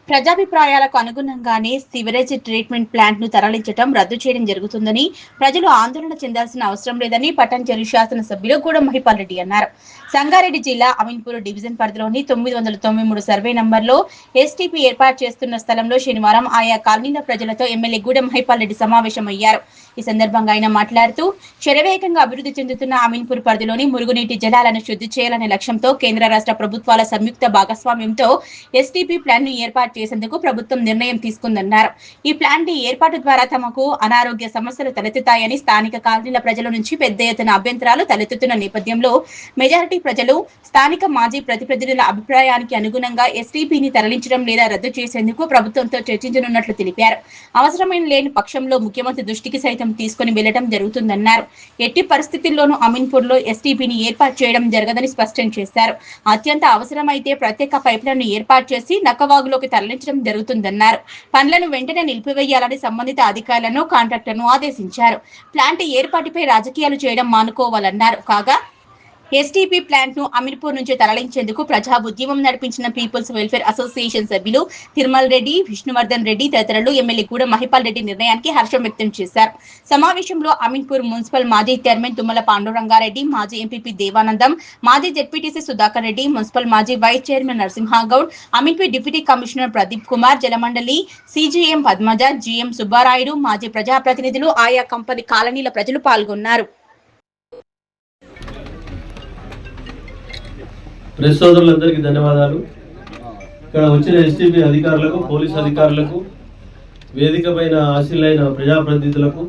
ప్రజాభిప్రాయాలకు అనుగుణంగానే sewerage treatment plant ను తరలించడం రద్దు చేయడం జరుగుతుందని ప్రజలు ఆందోళన చెందాల్సిన అవసరం లేదని పట్టంచెరు శాసనసభ్యులు గూడెం మహిపాల్ రెడ్డి అన్నారు. సంగారెడ్డి జిల్లా అమీన్పూర్ డివిజన్ పరిధిలోని 993 సర్వే నంబర్లో ఎస్టీపీ ఏర్పాటు చేస్తున్న స్థలంలో శనివారం ఆయా కాలనీల ప్రజలతో ఎమ్మెల్యే గూడెం మహిపాల్ రెడ్డి సమావేశమయ్యారు. ఈ సందర్భంగా ఆయన మాట్లాడుతూ శరవేగంగా అభివృద్ధి చెందుతున్న అమీన్పూర్ పరిధిలోని మురుగునీటి జలాలను శుద్ధి చేయాలనే లక్ష్యంతో కేంద్ర రాష్ట్ర ప్రభుత్వాల సంయుక్త భాగస్వామ్యంతో ఎస్టీపీ ప్లాంట్ ను ఏర్పాటు చేసేందుకు ప్రభుత్వం నిర్ణయం తీసుకుందన్నారు. ఈ ప్లాంట్ ఏర్పాటు ద్వారా తమకు అనారోగ్య సమస్యలు తలెత్తుతాయని స్థానిక కాలనీల ప్రజల నుంచి పెద్ద ఎత్తున అభ్యంతరాలు తలెత్తుతున్న నేపథ్యంలో మెజారిటీ ప్రజలు స్థానిక మాజీ ప్రతినిధుల అభిప్రాయానికి అనుగుణంగా ఎస్టీపీని తరలించడం లేదా రద్దు చేసేందుకు ప్రభుత్వంతో చర్చించనున్నట్లు తెలిపారు. అవసరమైన లేని పక్షంలో ముఖ్యమంత్రి దృష్టికి సైతం తీసుకుని వెళ్లడం జరుగుతుందన్నారు. ఎట్టి పరిస్థితుల్లోనూ అమీన్పూర్లో ఎస్టీపీని ఏర్పాటు చేయడం జరగదని స్పష్టం చేశారు. అత్యంత అవసరమైతే ప్రత్యేక పైప్లైన్ను ఏర్పాటు చేసి నక్కవాగులోకి తరలించడం జరుగుతుందన్నారు. పనులను వెంటనే నిలిపివేయాలని సంబంధిత అధికారులను కాంట్రాక్టర్ను ఆదేశించారు. ప్లాంట్ ఏర్పాటుపై రాజకీయాలు చేయడం మానుకోవాలన్నారు. కాగా ఎస్టీపీ ప్లాంట్ ను అమీన్పూర్ నుంచి తరలించేందుకు ప్రజా ఉద్యమం నడిపించిన పీపుల్స్ వెల్ఫేర్ అసోసియేషన్ సభ్యులు తిరుమల్ రెడ్డి, విష్ణువర్ధన్ రెడ్డి తదితరులు ఎమ్మెల్యే గూడెం మహిపాల్ రెడ్డి నిర్ణయానికి హర్షం వ్యక్తం చేశారు. సమావేశంలో అమీన్పూర్ మున్సిపల్ మాజీ చైర్మన్ తుమ్మల పాండురంగారెడ్డి, మాజీ ఎంపీపీ దేవానందం, మాజీ జెడ్పీటీసీ సుధాకర్ రెడ్డి, మున్సిపల్ మాజీ vice chairman Narasimhagoud, Ameenpur deputy commissioner Pradeep Kumar, Jalamandali CGM Padmaja, GM Subbarayudu, మాజీ ప్రజాప్రతినిధులు, ఆయా కంపెనీ కాలనీల ప్రజలు పాల్గొన్నారు. ప్రెస్ సోదరులందరికీ ధన్యవాదాలు. ఇక్కడ వచ్చిన ఎస్టీపీ అధికారులకు, పోలీస్ అధికారులకు, వేదిక పైన ఆశీలైన ప్రజాప్రతినిధులకు,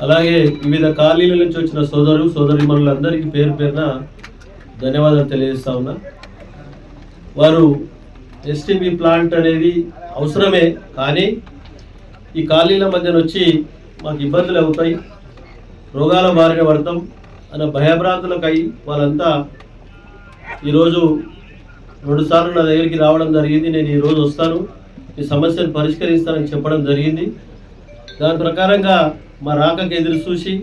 అలాగే వివిధ కాలనీల నుంచి వచ్చిన సోదరీమణులందరికీ పేరు పేరున ధన్యవాదాలు తెలియజేస్తా ఉన్నా. వారు ఎస్టీపీ ప్లాంట్ అనేది అవసరమే, కానీ ఈ కాలనీల మధ్యన వచ్చి మాకు ఇబ్బందులు అవుతాయి, రోగాల బారిన పడతాం అన్న భయభ్రాంతులకు అయి వాళ్ళంతా ఈరోజు 2 సార్లు నా దగ్గరికి రావడం జరిగింది. నేను ఈరోజు వస్తాను, ఈ సమస్యను పరిష్కరిస్తానని చెప్పడం జరిగింది. దాని ప్రకారంగా మా రాకకు ఎదురు చూసి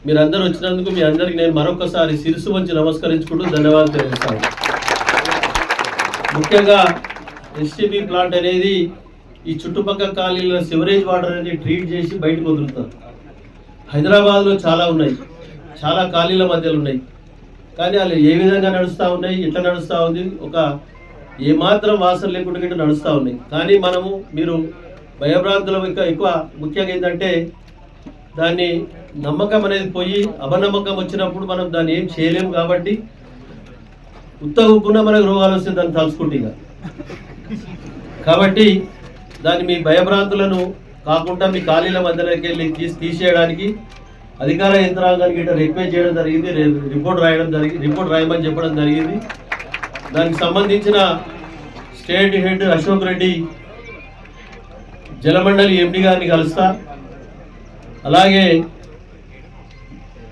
మీరందరూ వచ్చినందుకు మీ అందరికీ నేను మరొకసారి శిరస్సు వంచి నమస్కరించుకుంటూ ధన్యవాదాలు తెలియజేస్తాను. ముఖ్యంగా ఎస్టీపీ ప్లాంట్ అనేది ఈ చుట్టుపక్కల కాలనీల సివరేజ్ వాటర్ అనేది ట్రీట్ చేసి బయటకు వదులుతారు. హైదరాబాద్లో చాలా ఉన్నాయి, చాలా కాలనీల మధ్యలో ఉన్నాయి, కానీ వాళ్ళు ఏ విధంగా నడుస్తూ ఉన్నాయి, ఎట్లా నడుస్తూ ఉంది, ఒక ఏమాత్రం వాసన లేకుండా గిట్ట నడుస్తూ ఉన్నాయి. కానీ మీరు భయభ్రాంతులు ఎక్కువ ముఖ్యంగా ఏంటంటే దాన్ని నమ్మకం అనేది పోయి అపనమ్మకం వచ్చినప్పుడు మనం దాన్ని ఏం చేయలేము. కాబట్టి ఉత్తగుకుండా మనకు రోగాలు వస్తే దాన్ని తలుచుకుంటే కాబట్టి దాన్ని మీ భయభ్రాంతులను కాకుండా మీ ఖాళీల మధ్యలోకి వెళ్ళి తీసేయడానికి అధికార యంత్రాంగానికి రిక్వెస్ట్ చేయడం జరిగింది, రిపోర్ట్ రాయమని చెప్పడం జరిగింది. దానికి సంబంధించిన స్టేట్ హెడ్ అశోక్ రెడ్డి, జలమండలి ఎండి గారిని కలుస్తా. అలాగే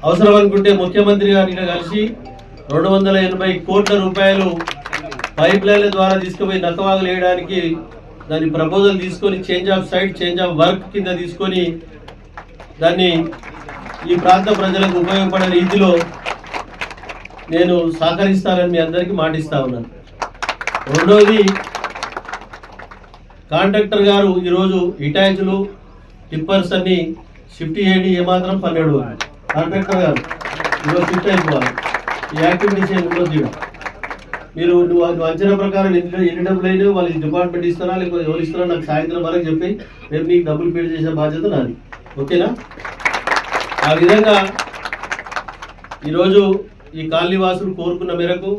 అవసరం అనుకుంటే ముఖ్యమంత్రి గారిని కలిసి 280 కోట్ల రూపాయలు పైప్ లైన్ల ద్వారా తీసుకుపోయి నక్కవాగులు వేయడానికి దాని ప్రపోజల్ తీసుకొని change of site, change of work కింద తీసుకొని దాన్ని ఈ ప్రాంత ప్రజలకు ఉపయోగపడే రీతిలో నేను సహకరిస్తానని మీ అందరికీ మాటిస్తా ఉన్నాను. రెండోది, కాంట్రాక్టర్ గారు ఈరోజు ఇటాచ్లు టిప్పర్స్ అన్ని షిఫ్ట్ చేయండి, ఏమాత్రం 12 కాంట్రాక్టర్ గారు ఈరోజు షిఫ్ట్ అయిపోవాలి. ఈ యాక్టివిటీస్ ఏమి ఉండొద్దు. నువ్వు అంచనా ప్రకారం ఎన్ని డబ్బులు అయినా వాళ్ళకి డిపార్ట్మెంట్ ఇస్తారా లేకపోతే ఎవరు ఇస్తారా నాకు సాయంత్రం వరకు చెప్పి రేపు నీకు డబ్బులు పే చేసే బాధ్యత నాది. ఓకేనా? ఆ విధంగా ఈరోజు ఈ కాలనీ వాసులు కోరుకున్న మేరకు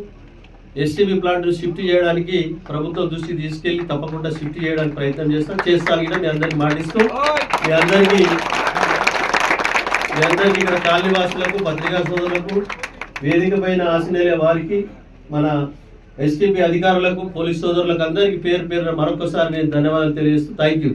ఎస్టీపీ ప్లాంట్ షిఫ్ట్ చేయడానికి ప్రభుత్వం దృష్టికి తీసుకెళ్లి తప్పకుండా షిఫ్ట్ చేయడానికి ప్రయత్నం చేస్తాను కూడా మీ అందరికీ మాటిస్తూ మీ అందరికీ ఇక్కడ కాలనీ వాసులకు, పత్రికా సోదరులకు, వేదిక పైన ఆశీనులైన వారికి, మన ఎస్టీపీ అధికారులకు, పోలీస్ సోదరులకు అందరికీ పేరు పేరున మరొకసారి నేను ధన్యవాదాలు తెలియజేస్తూ థ్యాంక్ యూ.